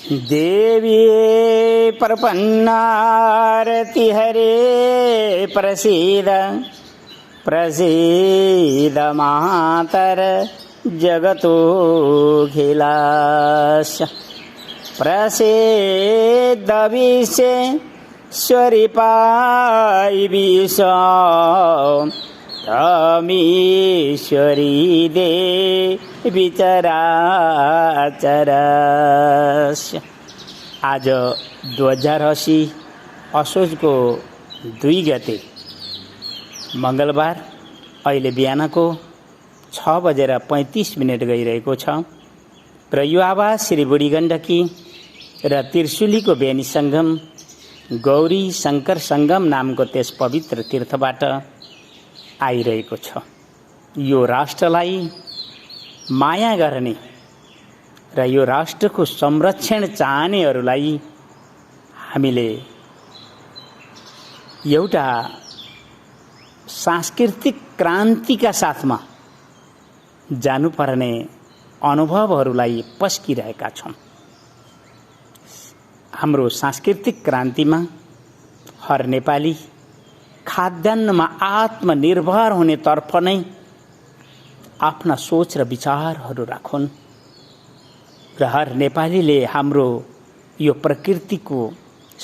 देवी प्रपन्नारति हरे प्रसीद प्रसीद मातर जगतोऽखिलस्य प्रसीद विश्वेश्वरि पाहि विश्वम् तमीश्वरी देवी चराचरस्य। आज 2080 असोजको 2 गते मंगलबार अहिले बिहानको 6:35 गइरहेको छ र यो आवाज श्री बुढी गण्डकी र त्रिशुलीको बेनी संगम गौरी शंकर संगम नामको त्यस पवित्र तीर्थबाट आइरहेको छ। यो राष्ट्रलाई माया गर्ने र यो राष्ट्रको संरक्षण चाहनेहरूलाई हामीले एउटा सांस्कृतिक क्रान्तिका साथमा जानुपर्ने अनुभवहरूलाई पस्किरहेका छौँ। हाम्रो सांस्कृतिक क्रान्तिमा हर नेपाली खाद्यान्नमा आत्मनिर्भर हुनेतर्फ नै आफ्ना सोच र विचारहरू राखुन् र हर नेपालीले हाम्रो यो प्रकृतिको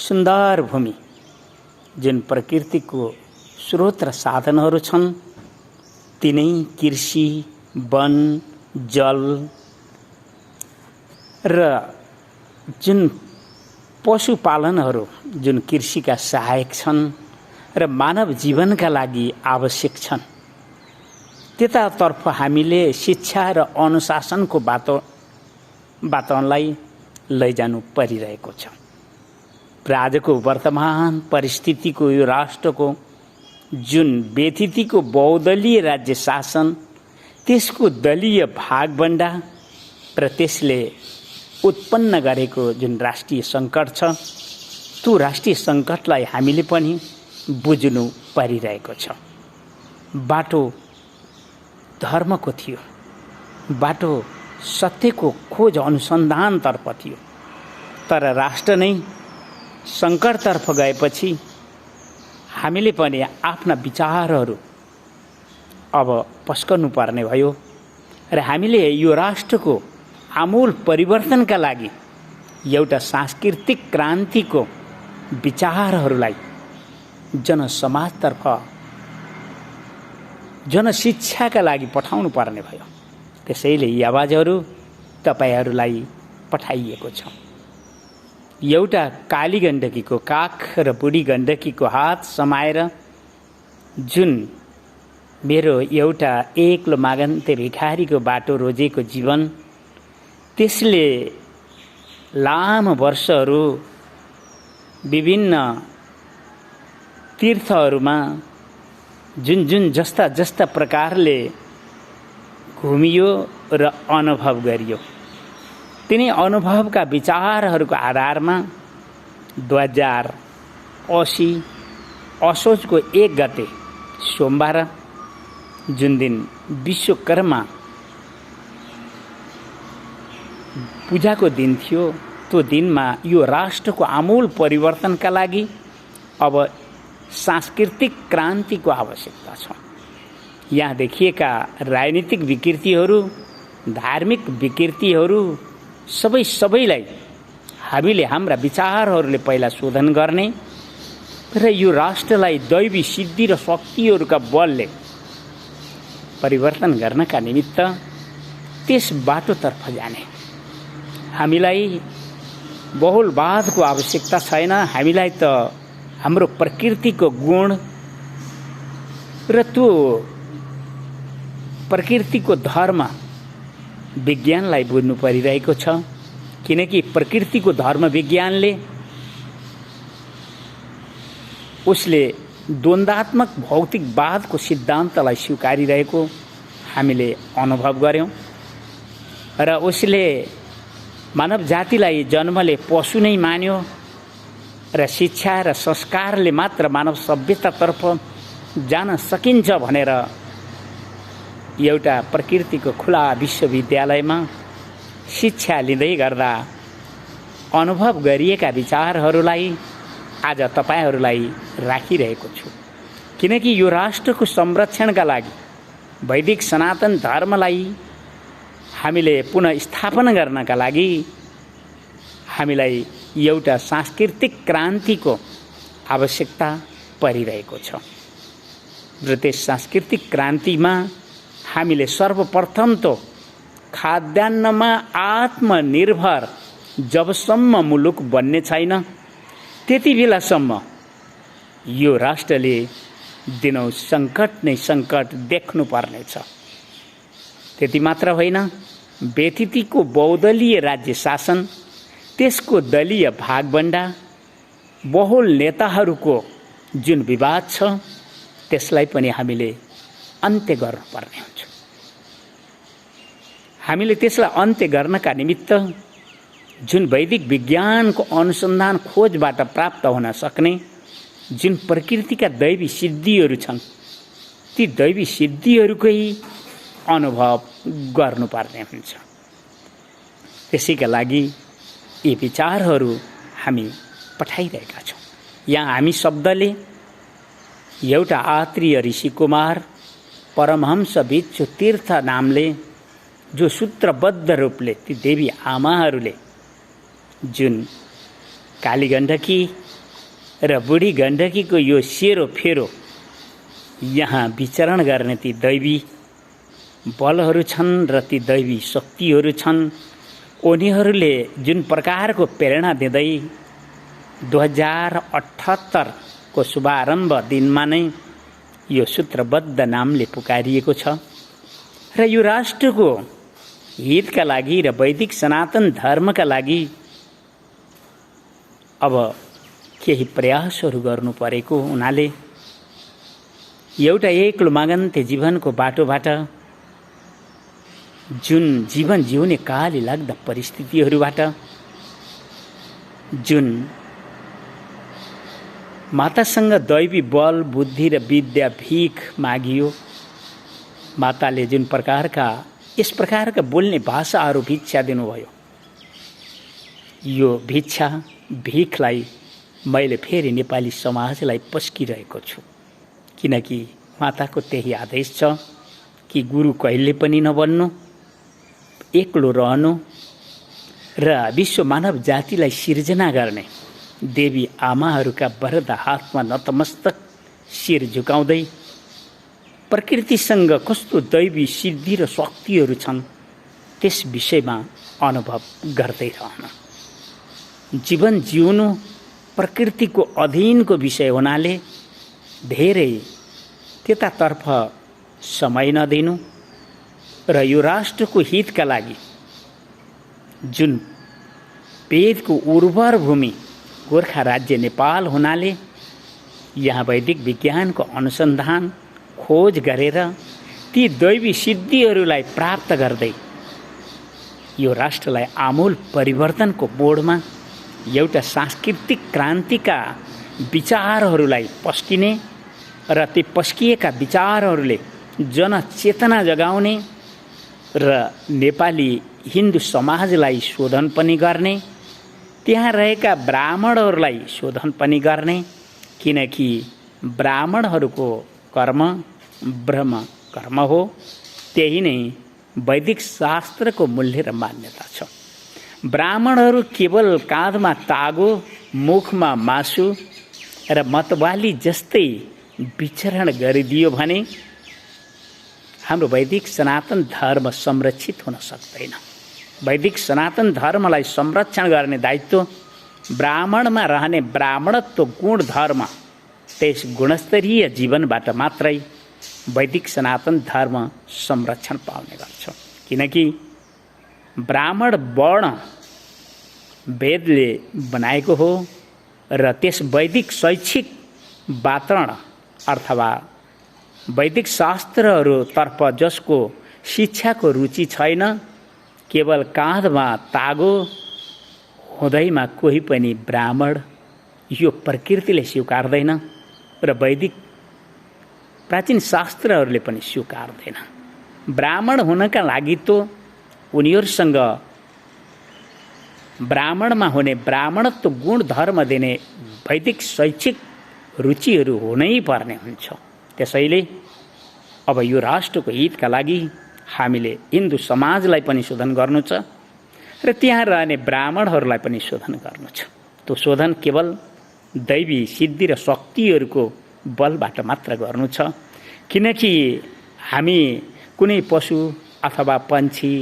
सुन्दर भूमि जुन प्रकृतिको स्रोत र साधनहरू छन् तिनै कृषि वन जल र जुन पशुपालनहरू जुन कृषिका सहायक छन् र मानव जीवनका लागि आवश्यक छन् त्यतातर्फ हामीले शिक्षा र अनुशासनको वातावरणलाई लैजानु परिरहेको छ। र आजको वर्तमान परिस्थितिको यो राष्ट्रको जुन व्यथितिको बहुदलीय राज्य शासन त्यसको दलीय भागबण्डा र त्यसले उत्पन्न गरेको जुन राष्ट्रिय सङ्कट छ त्यो राष्ट्रिय सङ्कटलाई हामीले पनि बुझ्नु परिरहेको छ। बाटो धर्मको थियो, बाटो सत्यको खोज अनुसन्धानतर्फ थियो, तर राष्ट्र नै सङ्कटतर्फ गएपछि हामीले पनि आफ्ना विचारहरू अब पस्कनु पर्ने भयो र हामीले यो राष्ट्रको आमूल परिवर्तनका लागि एउटा सांस्कृतिक क्रान्तिको विचारहरूलाई जनसमाजतर्फ जनशिक्षाका लागि पठाउनु पर्ने भयो। त्यसैले यी आवाजहरू तपाईहरूलाई पठाइएको छ। एउटा काली गण्डकीको काख र बुढी गण्डकीको हात समाएर जुन मेरो एउटा एक्लो मागन्ते भिखारीको बाटो रोजेको जीवन त्यसले लामो वर्षहरू विभिन्न तीर्थहरूमा जुन जस्ता प्रकारले घुमियो र अनुभव गरियो तिनै अनुभवका विचारहरूको आधारमा 2080 असोजको 1 गते सोमबार जुन दिन विश्वकर्मा पूजाको दिन थियो त्यो दिनमा यो राष्ट्रको आमूल परिवर्तनका लागि अब सांस्कृतिक क्रान्तिको आवश्यकता छ। यहाँ देखिएका राजनीतिक विकृतिहरू धार्मिक विकृतिहरू सबैलाई हामीले हाम्रा विचारहरूले पहिला शोधन गर्ने र यो राष्ट्रलाई दैवी सिद्धि र शक्तिहरूका बलले परिवर्तन गर्नका निमित्त त्यस बाटोतर्फ जाने। हामीलाई बहुलवादको आवश्यकता छैन। हामीलाई त हाम्रो प्रकृतिको गुण र त्यो प्रकृतिको धर्म विज्ञानलाई बुझ्नु परिरहेको छ, किनकि प्रकृतिको धर्म विज्ञानले उसले द्वन्द्वात्मक भौतिकवादको सिद्धान्तलाई स्वीकारिरहेको हामीले अनुभव गर्यौं र उसले मानव जातिलाई जन्मले पशु नै मान्यो र शिक्षा र संस्कारले मात्र मानव सभ्यतातर्फ जान सकिन्छ भनेर एउटा प्रकृतिको खुला विश्वविद्यालयमा शिक्षा लिँदै गर्दा अनुभव गरिएका विचारहरूलाई आज तपाईहरूलाई राखिरहेको छु, किनकि यो राष्ट्रको संरक्षणका लागि वैदिक सनातन धर्मलाई हामीले पुनः स्थापना गर्नका लागि हामीलाई एउटा सांस्कृतिक क्रान्तिको आवश्यकता परिरहेको छ। र त्यस सांस्कृतिक क्रान्तिमा हामीले सर्वप्रथम त खाद्यान्नमा आत्मनिर्भर जबसम्म मुलुक बन्ने छैन त्यति बेलासम्म यो राष्ट्रले दिनौँ सङ्कट नै सङ्कट देख्नुपर्नेछ। त्यति मात्र होइन, व्यतिथिको बहुदलीय राज्य शासन, त्यसको दलीय भागबण्डा, बहुल नेताहरूको जुन विवाद छ त्यसलाई पनि हामीले अन्त्य गर्नुपर्ने हुन्छ। हामीले त्यसलाई अन्त्य गर्नका निमित्त जुन वैदिक विज्ञानको अनुसन्धान खोजबाट प्राप्त हुन सक्ने जुन प्रकृतिका दैवी सिद्धिहरू छन् ती दैवी सिद्धिहरूकै अनुभव गर्नुपर्ने हुन्छ। त्यसैका लागि यी विचारहरू हामी पठाइरहेका छौँ। यहाँ हामी शब्दले एउटा आत्रीय ऋषिकुमार परमहंस भिक्षु तीर्थ नामले जो सूत्रबद्ध रूपले ती देवी आमाहरूले जुन काली गण्डकी र बुढी गण्डकीको यो सेरोफेरो यहाँ विचरण गर्ने ती दैवी बलहरू छन् र ती दैवी शक्तिहरू छन्, उनीहरूले जुन प्रकारको प्रेरणा दिँदै 2078 को शुभारम्भ दिनमा नै यो सूत्रबद्ध नामले पुकारिएको छ र यो राष्ट्रको हितका लागि र वैदिक सनातन धर्मका लागि अब केही प्रयासहरू गर्नु परेको हुनाले एउटा एक्लो मागन्ते जीवनको बाटोबाट जुन जीवन जिउने काली लाग्दा परिस्थितिहरूबाट जुन मातासँग दैवी बल बुद्धि र विद्या भीख मागियो, माताले जुन प्रकारका यस प्रकारका बोल्ने भाषाहरू भिक्षा दिनुभयो, यो भिक्षा भीखलाई मैले फेरि नेपाली समाजलाई पस्किरहेको छु, किनकि माताको त्यही आदेश छ कि गुरु कहिले पनि नबन्नु, एक्लो रहनु र विश्व मानव जातिलाई सिर्जना गर्ने देवी आमाहरूका वरद हातमा नतमस्तक शिर झुकाउँदै प्रकृतिसँग कस्तो दैवी सिद्धि र शक्तिहरू छन् त्यस विषयमा अनुभव गर्दै रहन। जीवन जिउनु प्रकृतिको अधीनको विषय हुनाले धेरै त्यतातर्फ समय नदिनु र यो राष्ट्रको हितका लागि जुन वेदको उर्वर भूमि गोर्खा राज्य नेपाल हुनाले यहाँ वैदिक विज्ञानको अनुसन्धान खोज गरेर ती दैवी सिद्धिहरूलाई प्राप्त गर्दै यो राष्ट्रलाई आमूल परिवर्तनको मोडमा एउटा सांस्कृतिक क्रान्तिका विचारहरूलाई पस्किने र ती पस्किएका विचारहरूले जनचेतना जगाउने र नेपाली हिन्दू समाजलाई शोधन पनि गर्ने, त्यहाँ रहेका ब्राह्मणहरूलाई शोधन पनि गर्ने, किनकि ब्राह्मणहरूको कर्म ब्रह्म कर्म हो। त्यही नै वैदिक शास्त्रको मूल्य र मान्यता छ। ब्राह्मणहरू केवल काँधमा तागो, मुखमा मासु र मतवाली जस्तै विचरण गरिदियो भने हाम्रो वैदिक सनातन धर्म संरक्षित हुन सक्दैन। वैदिक सनातन धर्मलाई संरक्षण गर्ने दायित्व ब्राह्मणमा रहने ब्राह्मणत्व गुण धर्म, त्यस गुणस्तरीय जीवनबाट मात्रै वैदिक सनातन धर्म संरक्षण पाउने गर्छ। किनकि ब्राह्मण वर्ण वेदले बनाएको हो र त्यस वैदिक शैक्षिक वातावरण अथवा वैदिक शास्त्रहरूतर्फ जसको शिक्षाको रुचि छैन, केवल काँधमा तागो हुँदैमा कोही पनि ब्राह्मण यो प्रकृतिले स्वीकार्दैन र वैदिक प्राचीन शास्त्रहरूले पनि स्वीकार्दैन। ब्राह्मण हुनका लागि त उनीहरूसँग ब्राह्मणमा हुने ब्राह्मणत्व गुण धर्म दिने वैदिक शैक्षिक रुचिहरू हुनै पर्ने हुन्छ। त्यसैले अब यो राष्ट्रको हितका लागि हामीले हिन्दू समाजलाई पनि शोधन गर्नु छ र त्यहाँ रहने ब्राह्मणहरूलाई पनि शोधन गर्नु छ। त्यो शोधन केवल दैवी सिद्धि र शक्तिहरूको बलबाट मात्र गर्नु छ, किनकि हामी कुनै पशु अथवा पन्छी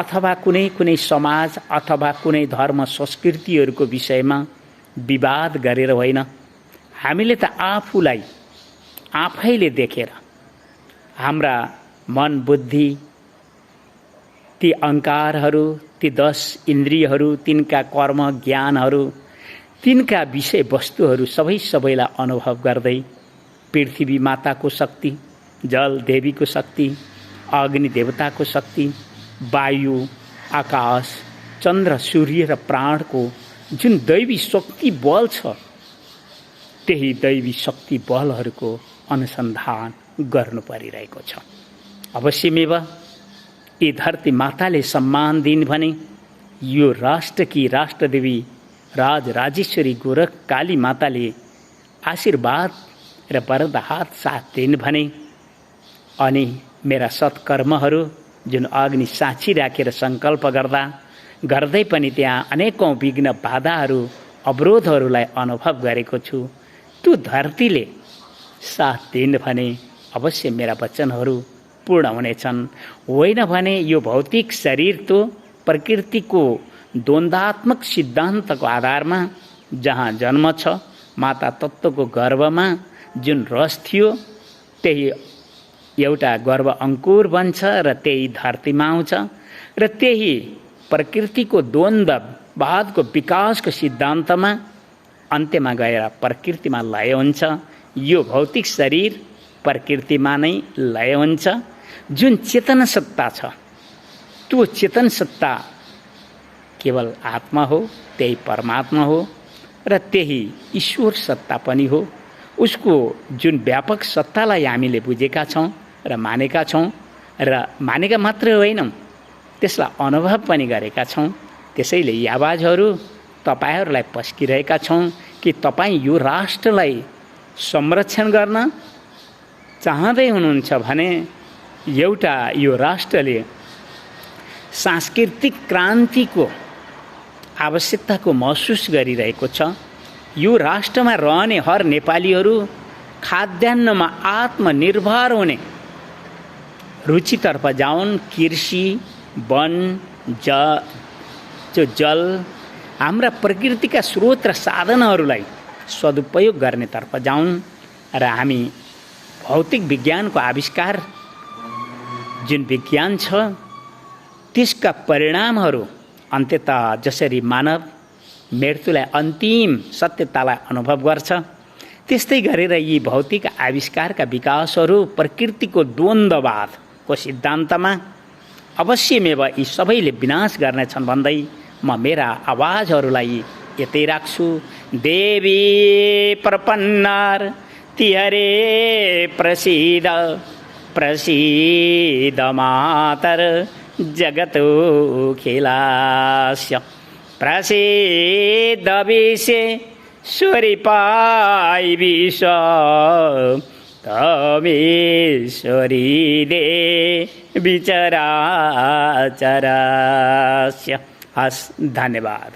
अथवा कुनै कुनै समाज अथवा कुनै धर्म संस्कृतिहरूको विषयमा विवाद गरेर होइन, हामीले त आफूलाई आफैले देखेर हाम्रा मन बुद्धि ती अहङ्कारहरू, ती 10 इन्द्रियहरू, तिनका कर्म ज्ञानहरू, तिनका विषय वस्तुहरू सबैलाई अनुभव गर्दै पृथ्वी माताको शक्ति, जल देवीको शक्ति, अग्नि देवताको शक्ति, वायु आकाश चन्द्र सूर्य र प्राणको जुन दैवी शक्ति बल छ, त्यही दैवी शक्ति बलहरूको अनुसन्धान गर्नु परिरहेको छ। अवश्यमेव यी धरती माताले सम्मान दिन् भने यो राष्ट्रकी राष्ट्रदेवी राजराजेश्वरी गोरख काली माताले आशीर्वाद र वरद हात साथ दिन् भने अनि मेरा सत्कर्महरू जुन अग्नि साक्षी राखेर सङ्कल्प गर्दै पनि त्यहाँ अनेकौं विघ्न बाधाहरू अवरोधहरूलाई अनुभव गरेको छु, त्यो धरतीले साथ दिन् भने अवश्य मेरा वचनहरू पूर्ण हुनेछन्। होइन भने यो भौतिक शरीर तो प्रकृतिको द्वन्द्वात्मक सिद्धान्तको आधारमा जहाँ जन्म छ, माता तत्त्वको गर्भमा जुन रस थियो त्यही एउटा गर्भ अङ्कुर बन्छ र त्यही धरतीमा आउँछ र त्यही प्रकृतिको द्वन्द्ववादको विकासको सिद्धान्तमा अन्त्यमा गएर प्रकृतिमा लय हुन्छ। यो भौतिक शरीर प्रकृतिमा नै लय हुन्छ। जुन चेतन सत्ता छ त्यो चेतन सत्ता केवल आत्मा हो, त्यही परमात्मा हो र त्यही ईश्वर सत्ता पनि हो। उसको जुन व्यापक सत्तालाई हामीले बुझेका छौँ र मानेका छौँ र मानेका मात्रै होइनौँ, त्यसलाई अनुभव पनि गरेका छौँ। त्यसैले यी आवाजहरू तपाईहरूलाई पस्किरहेका छौँ कि तपाईँ यो राष्ट्रलाई संरक्षण गर्न चाहँदै हुनुहुन्छ भने एउटा यो राष्ट्रले सांस्कृतिक क्रान्तिको आवश्यकताको महसुस गरिरहेको छ। यो राष्ट्रमा रहने हर नेपालीहरू खाद्यान्नमा आत्मनिर्भर हुने रुचितर्फ जाउन्। कृषि, वन, जल, हाम्रा प्रकृतिका स्रोत र साधनहरूलाई सदुपयोग गर्नेतर्फ जाउन् र हामी भौतिक विज्ञानको आविष्कार जुन विज्ञान छ त्यसका परिणामहरू अन्ततः जसरी मानव मृत्युलाई अन्तिम सत्यतालाई अनुभव गर्छ, त्यस्तै गरेर यी भौतिक आविष्कारका विकासहरू प्रकृतिको द्वन्द्ववादको सिद्धान्तमा अवश्यमेव यी सबैले विनाश गर्नेछन् भन्दै म मेरा आवाजहरूलाई यतै राख्छु। देवी प्रपन्नार तिहरे प्रसीद प्रसीद मातर जगतो खिलास्य प्रसीद विश्वेश्वरी पाई विश्व तमेश्वरी दे विचराचरस्य। हस्, धन्यवाद।